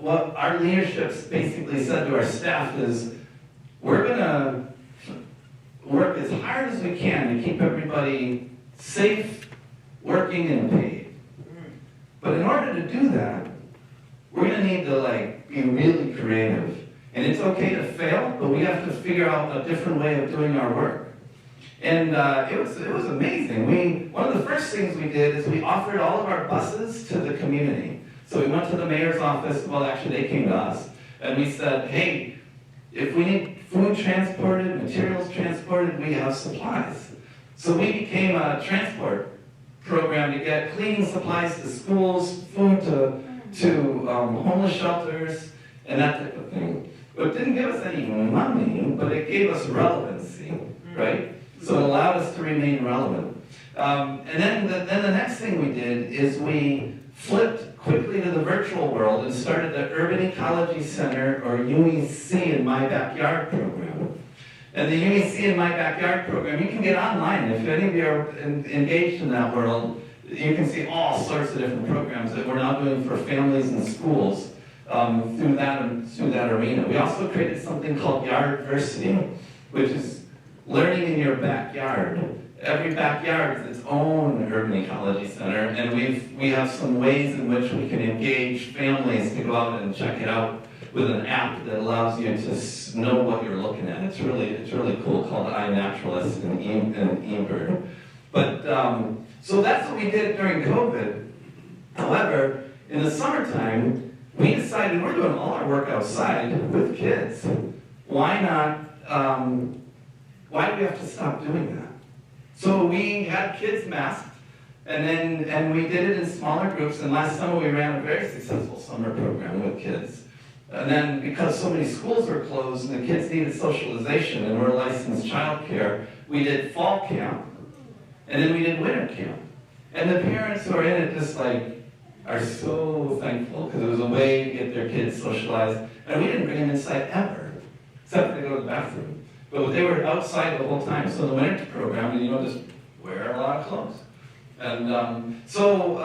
Speaker 3: what our leadership basically said to our staff is, we're going to work as hard as we can to keep everybody safe, working, and paid. But in order to do that, we're going to need to be really creative. And it's okay to fail, but we have to figure out a different way of doing our work. And it was amazing. One of the first things we did is we offered all of our buses to the community. So we went to the mayor's office, well actually they came to us, and we said, hey, if we need food transported, materials transported, we have supplies. So we became a transport program to get cleaning supplies to schools, food to homeless shelters, and that type of thing. It didn't give us any money, but it gave us relevancy, right? So it allowed us to remain relevant. And then the next thing we did is we flipped quickly to the virtual world and started the Urban Ecology Center, or UEC in My Backyard program. And the UEC in My Backyard program, you can get online. If any of you are engaged in that world, you can see all sorts of different programs that we're now doing for families and schools through that arena. We also created something called Yardversity, which is learning in your backyard. Every backyard is its own urban ecology center, and we have some ways in which we can engage families to go out and check it out with an app that allows you to know what you're looking at. It's really cool, called iNaturalist and eBird. But so that's what we did during COVID. However, in the summertime, we decided we're doing all our work outside with kids. Why not? Why do we have to stop doing that? So we had kids masked, and we did it in smaller groups. And last summer we ran a very successful summer program with kids. And then because so many schools were closed and the kids needed socialization and we're licensed childcare, we did fall camp, and then we did winter camp. And the parents who are in it just are so thankful because it was a way to get their kids socialized. And we didn't bring them inside ever, except for to go to the bathroom. But they were outside the whole time. So the winter program, just wear a lot of clothes. And so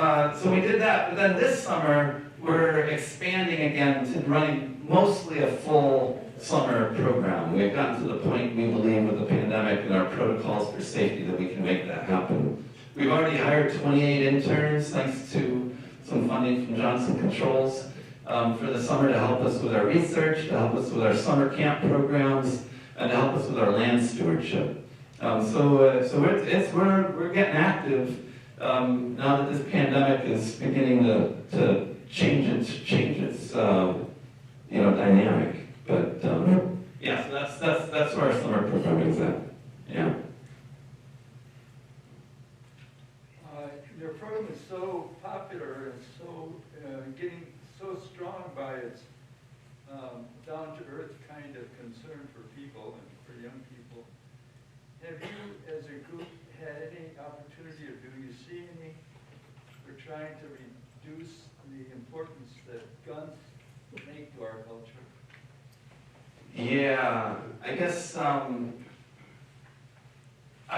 Speaker 3: we did that. But then this summer, we're expanding again to running mostly a full summer program. We've gotten to the point, we believe, with the pandemic and our protocols for safety that we can make that happen. We've already hired 28 interns, thanks to some funding from Johnson Controls, for the summer to help us with our research, to help us with our summer camp programs, and to help us with our land stewardship. So we're getting active now that this pandemic is beginning to change its dynamic. But yeah, so that's where our summer programming is at. Yeah.
Speaker 4: Your program is so popular and so getting so strong by its down-to-earth kind of concern for people and for young people. Have you, as a group, had any opportunity, or do you see any, for trying to reduce the importance that guns make to our culture?
Speaker 3: Yeah, I guess I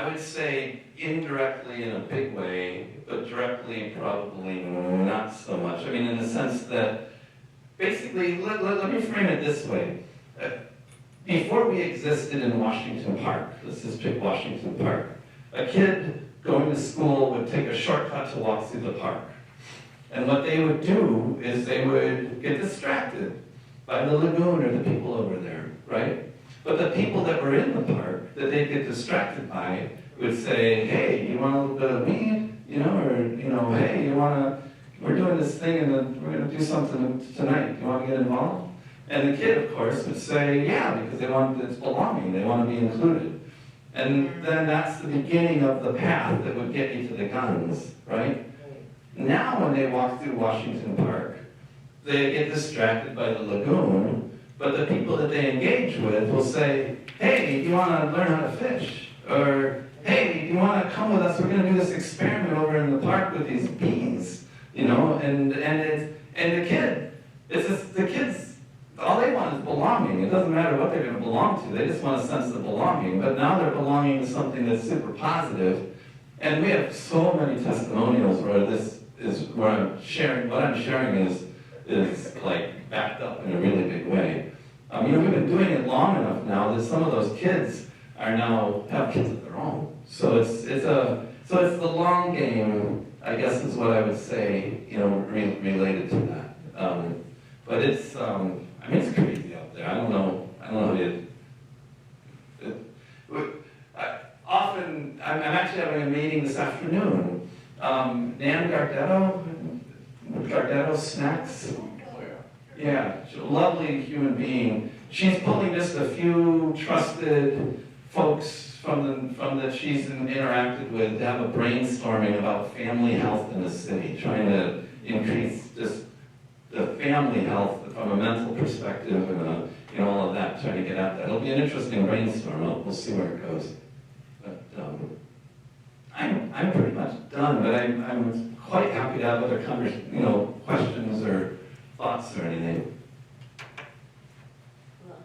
Speaker 3: would say indirectly in a big way, but directly probably not so much. I mean, in the sense that basically, let me frame it this way. Before we existed in Washington Park, let's just pick Washington Park, a kid going to school would take a shortcut to walk through the park. And what they would do is they would get distracted by the lagoon or the people over there, right? But the people that were in the park that they'd get distracted by would say, hey, you want a little bit of weed? Or, hey, we're doing this thing and then we're going to do something tonight. You want to get involved? And the kid, of course, would say, yeah, because they want this belonging. They want to be included. And then that's the beginning of the path that would get you to the guns, right? Now when they walk through Washington Park, they get distracted by the lagoon, but the people that they engage with will say, hey, do you want to learn how to fish? Or, hey, do you want to come with us? We're going to do this experiment over in the park with these bees, you know? And the kids, all they want is belonging. It doesn't matter what they're going to belong to. They just want a sense of belonging. But now they're belonging to something that's super positive. And we have so many testimonials where what I'm sharing is like backed up in a really big way. You know, we've been doing it long enough now that some of those kids have kids of their own. So it's the long game, I guess, is what I would say, you know, related to that. But it's crazy out there. I don't know how to. I'm actually having a meeting this afternoon. Nan Gardetto Snacks. Yeah, she's a lovely human being. She's pulling just a few trusted folks from that she's interacted with to have a brainstorming about family health in the city, trying to increase just the family health from a mental perspective and all of that, trying to get at that. It'll be an interesting brainstorm. We'll see where it goes. But I'm pretty much done. But I'm quite happy to have other questions or thoughts or anything.
Speaker 7: Well,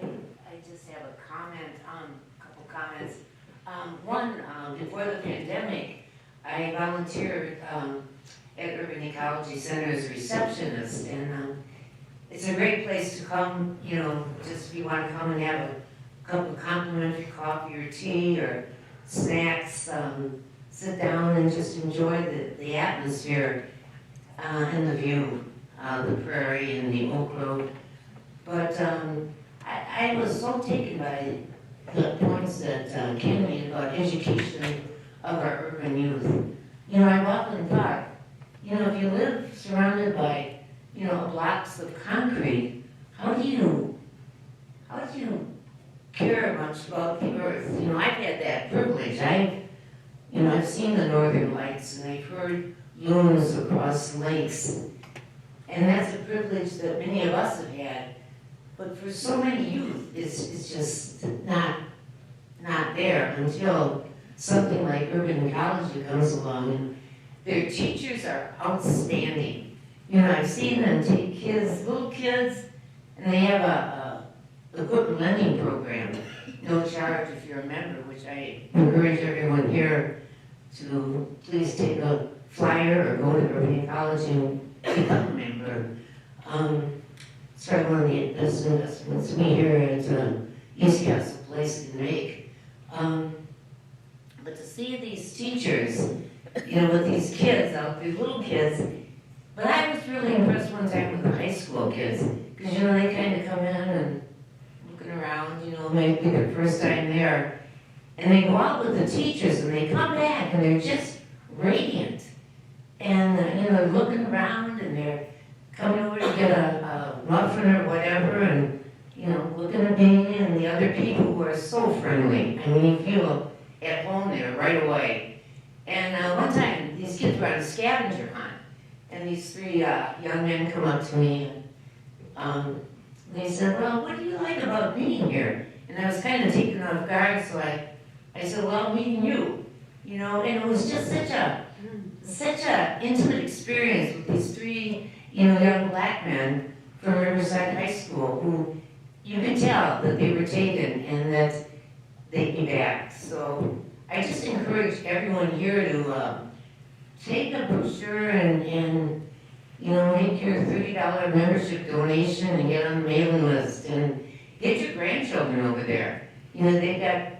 Speaker 7: I just have a comment, a couple comments. One, before the pandemic, I volunteered at Urban Ecology Center as a receptionist, and it's a great place to come, you know, just if you want to come and have a cup of complimentary coffee or tea or snacks, sit down and just enjoy the atmosphere and the view, the prairie and the Oak Road. But I was so taken by the points that Ken made about education of our urban youth. You know, I've often thought, you know, if you live surrounded by, you know, blocks of concrete, how do you care much about the earth? You know, I've had that privilege. I've seen the northern lights and I've heard loons across lakes. And that's a privilege that many of us have had. But for so many youth, it's just not there until something like urban ecology comes along. And their teachers are outstanding. You know, I've seen them take little kids, and they have a equipment lending program, no charge if you're a member, which I encourage everyone here to please take a flyer or go to urban ecology and become a member. It's probably one of the best investments we here at East Castle Place can make. But to see these teachers, you know, with these kids out there, little kids, but I was really impressed one time with the high school kids, because, you know, they kind of come in and looking around, you know, maybe their first time there, and they go out with the teachers and they come back and they're just radiant. And, you know, they're looking around and they're coming over to get a muffin or whatever, and, you know, looking at me and the other people who are so friendly. I mean, you feel at home there right away. And one time, these kids were on a scavenger hunt, and these three young men come up to me, and they said, well, what do you like about being here? And I was kind of taken off guard, so I said, well, meeting you. You know, and it was just such a intimate experience with these three, you know, young black men from Riverside High School who you could tell that they were taken and that they'd be back. So I just encourage everyone here to take a brochure and you know, make your $30 membership donation and get on the mailing list and get your grandchildren over there. You know, they've got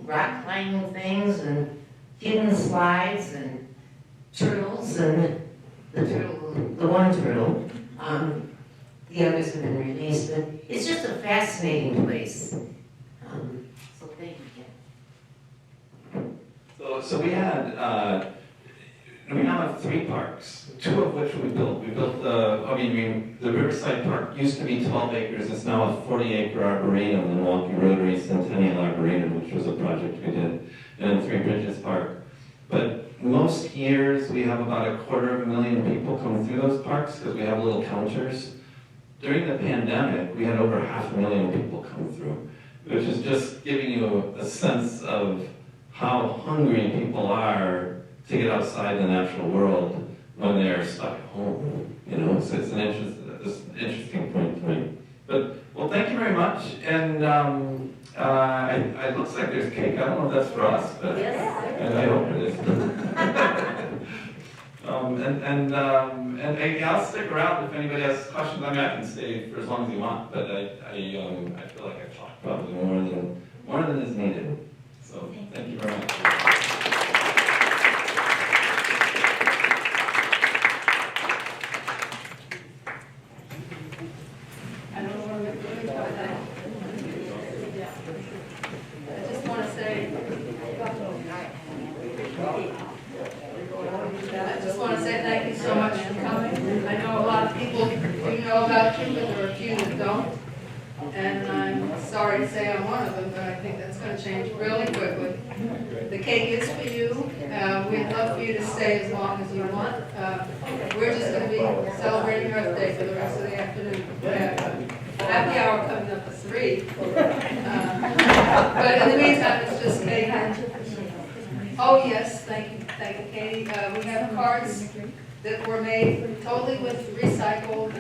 Speaker 7: rock climbing things and hidden slides and turtles, and the one turtle, the others have been released, but it's just a fascinating place. So thank you, Ken.
Speaker 3: So we now have 3 parks. two of which we built. We built the Riverside Park used to be 12 acres. It's now a 40-acre arboretum, the Milwaukee Rotary Centennial Arboretum, which was a project we did, and Three Bridges Park. But most years we have about 250,000 people come through those parks because we have little counters. During the pandemic, we had over 500,000 people come through, which is just giving you a sense of how hungry people are to get outside the natural world when they're stuck at home. You know, so it's an interesting point to me. But, well, thank you very much. And it looks like there's cake. I don't know if that's for us, but I hope it is. And I'll stick around if anybody has questions. I mean, I can stay for as long as you want, but I feel like I've talked probably more than is needed. So thank you very much.
Speaker 8: I just want to say thank you so much for coming. I know a lot of people do know about you, but there are a few that don't. And I'm sorry to say I'm one of them, but I think that's going to change really quickly. The cake is for you. We'd love for you to stay as long as you want. We're just going to be celebrating Earth Day for the rest of the afternoon. We have happy hour coming up at 3. But in the meantime, it's just cake. Oh, yes, thank you, Katie. We have cards that were made totally with recycled.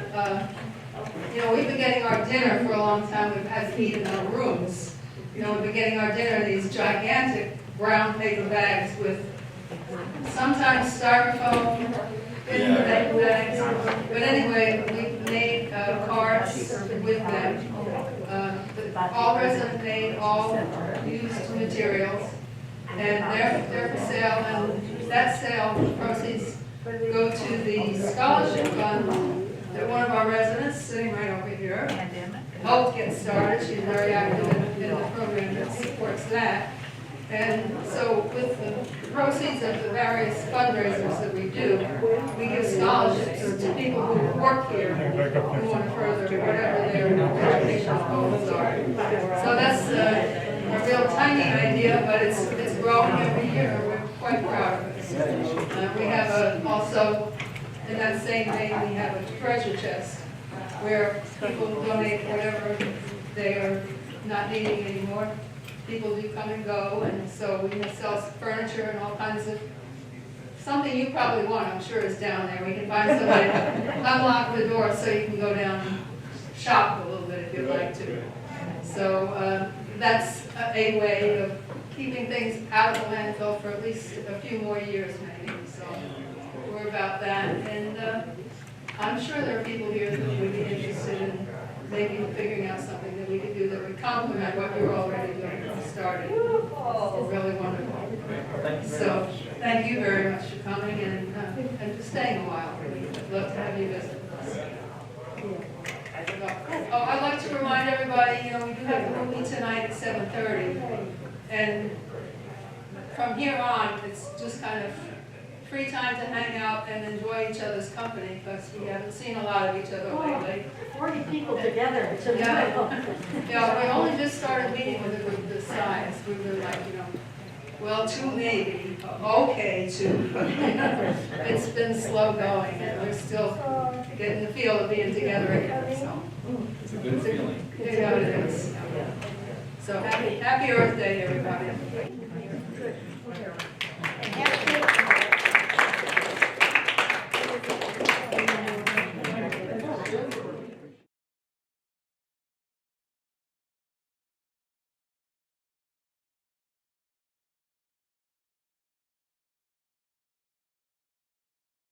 Speaker 8: You know, we've been getting our dinner for a long time. We've had to eat in our rooms. You know, we've been getting our dinner in these gigantic brown paper bags with sometimes styrofoam in the paper bags. But anyway, we've made cards with them. All resident made, all used materials. And they're for sale, and that sale proceeds go to the scholarship fund that one of our residents, sitting right over here, helped get started. She's very active in the program that supports that. And so with the proceeds of the various fundraisers that we do, we give scholarships to people who work here who want to further whatever their educational goals are. So that's a real tiny idea, but it's growing every year. We're quite proud of it. We have also, in that same vein, we have a treasure chest where people donate whatever they are not needing anymore. People do come and go, and so we sell furniture and all kinds of, something you probably want, I'm sure, is down there. We can find somebody to unlock the door so you can go down and shop a little bit if you'd like to. So that's a way of keeping things out of the landfill for at least a few more years maybe. So we're about that, and I'm sure there are people here that would be interested in maybe figuring out something that we could do that would complement what you're already doing when you started. It's really wonderful. So thank you very much for coming and for staying a while. We'd love to have you visit us. Oh, I'd like to remind everybody, you know, we do have a movie tonight at 7:30, and from here on, it's just kind of free time to hang out and enjoy each other's company, because we haven't seen a lot of each other lately.
Speaker 5: 40 people together, it's a
Speaker 8: Yeah, we only just started meeting with a group this size. We were like, you know, well, 2 maybe, okay, 2. It's been slow going, and we're still getting the feel of being together again, so.
Speaker 1: It's a good feeling.
Speaker 8: Yeah, it is. So happy Earth Day, everybody.